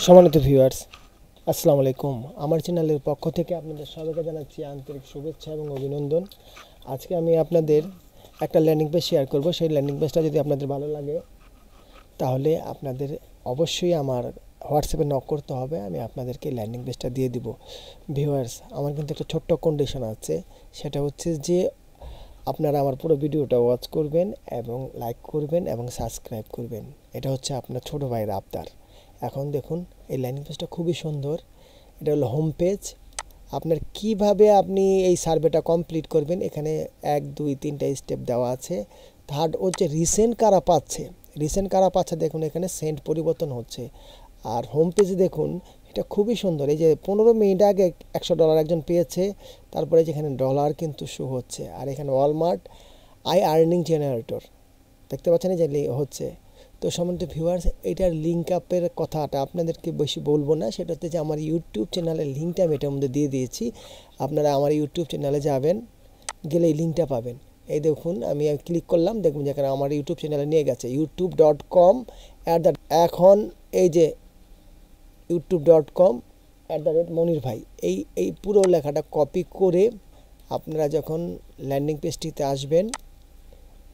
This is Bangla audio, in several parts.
সম্মানিত ভিউয়ার্স, আসসালামু আলাইকুম। আমার চ্যানেলের পক্ষ থেকে আপনাদের সবাইকে জানাচ্ছি আন্তরিক শুভেচ্ছা এবং অভিনন্দন। আজকে আমি আপনাদের একটা ল্যান্ডিং পেজ শেয়ার করব। সেই ল্যান্ডিং পেজটা যদি আপনাদের ভালো লাগে তাহলে আপনাদের অবশ্যই আমার হোয়াটসঅ্যাপে নক করতে হবে। আমি আপনাদেরকে ল্যান্ডিং পেজটা দিয়ে দিব। ভিউয়ার্স, আমার কিন্তু একটা ছোট্ট কন্ডিশন আছে, সেটা হচ্ছে যে আপনারা আমার পুরো ভিডিওটা ওয়াচ করবেন এবং লাইক করবেন এবং সাবস্ক্রাইব করবেন। এটা হচ্ছে আপনার ছোট ভাইয়ের আবদার। এখন দেখুন, এই ল্যান্ডিং পেজটা খুবই সুন্দর। এটা হলো হোম পেজ। আপনার কিভাবে আপনি এই সার্ভেটা কমপ্লিট করবেন, এখানে 1 2 3টা স্টেপ দেওয়া আছে। থার্ড হচ্ছে রিসেন্ট কারা পাচ্ছে দেখুন, এখানে সেন্ট পরিবর্তন হচ্ছে। আর হোম পেজে দেখুন, এটা খুবই সুন্দর। এই যে 15 মিনিট আগে $100 একজন পেয়েছে, তারপরে যেখানে ডলার কিন্তু শো হচ্ছে। আর এখানে ওয়ালমার্ট আর্নিং জেনারেটর দেখতে পাচ্ছেন, এই যে হচ্ছে। তো সম্মানিত ভিউয়ার্স, এটার লিঙ্ক আপের কথাটা আপনাদেরকে বেশি বলবো না। সেটা হচ্ছে যে আমার ইউটিউব চ্যানেলের লিঙ্কটা আমি এটার মধ্যে দিয়ে দিয়েছি। আপনারা আমার ইউটিউব চ্যানেলে যাবেন, গেলে এই লিঙ্কটা পাবেন। এই দেখুন, আমি ক্লিক করলাম, দেখুন যেখানে আমার ইউটিউব চ্যানেলে নিয়ে গেছে youtube.com। এখন এই যে youtube.com/মনির ভাই, এই পুরো লেখাটা কপি করে আপনারা যখন ল্যান্ডিং পেজটিতে আসবেন,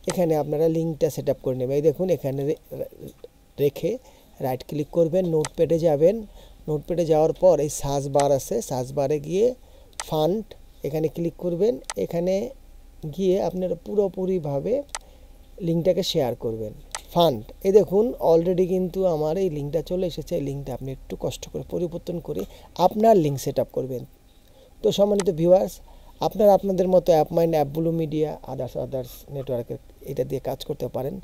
এখানে আপনারা লিঙ্কটা সেট আপ করে নেবেন। এই দেখুন, এখানে রেখে রাইট ক্লিক করবেন, নোটপ্যাডে যাবেন। নোটপ্যাডে যাওয়ার পর এই সার্চ বার আছে, সার্চ বারে গিয়ে ফান্ড এখানে ক্লিক করবেন। এখানে গিয়ে আপনারা পুরোপুরিভাবে লিঙ্কটাকে শেয়ার করবেন। ফান্ড, এই দেখুন অলরেডি কিন্তু আমার এই লিঙ্কটা চলে এসেছে। এই লিঙ্কটা আপনি একটু কষ্ট করে পরিবর্তন করে আপনার লিঙ্ক সেট আপ করবেন। তো সম্মানিত ভিউয়ার্স, আপনারা আপনাদের মতো অ্যাপমাইন্ড, অ্যাপব্লু মিডিয়া, আদার্স নেটওয়ার্কের এটা দিয়ে কাজ করতে পারেন।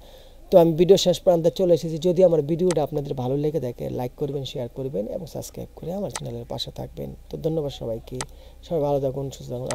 তো আমি ভিডিও শেষ প্রান্তে চলে এসেছি। যদি আমার ভিডিওটা আপনাদের ভালো লেগে থাকে, লাইক করবেন, শেয়ার করবেন এবং সাবস্ক্রাইব করে আমার চ্যানেলের পাশে থাকবেন। তো ধন্যবাদ সবাইকে। সবাই ভালো থাকুন, সুস্থ থাকুন।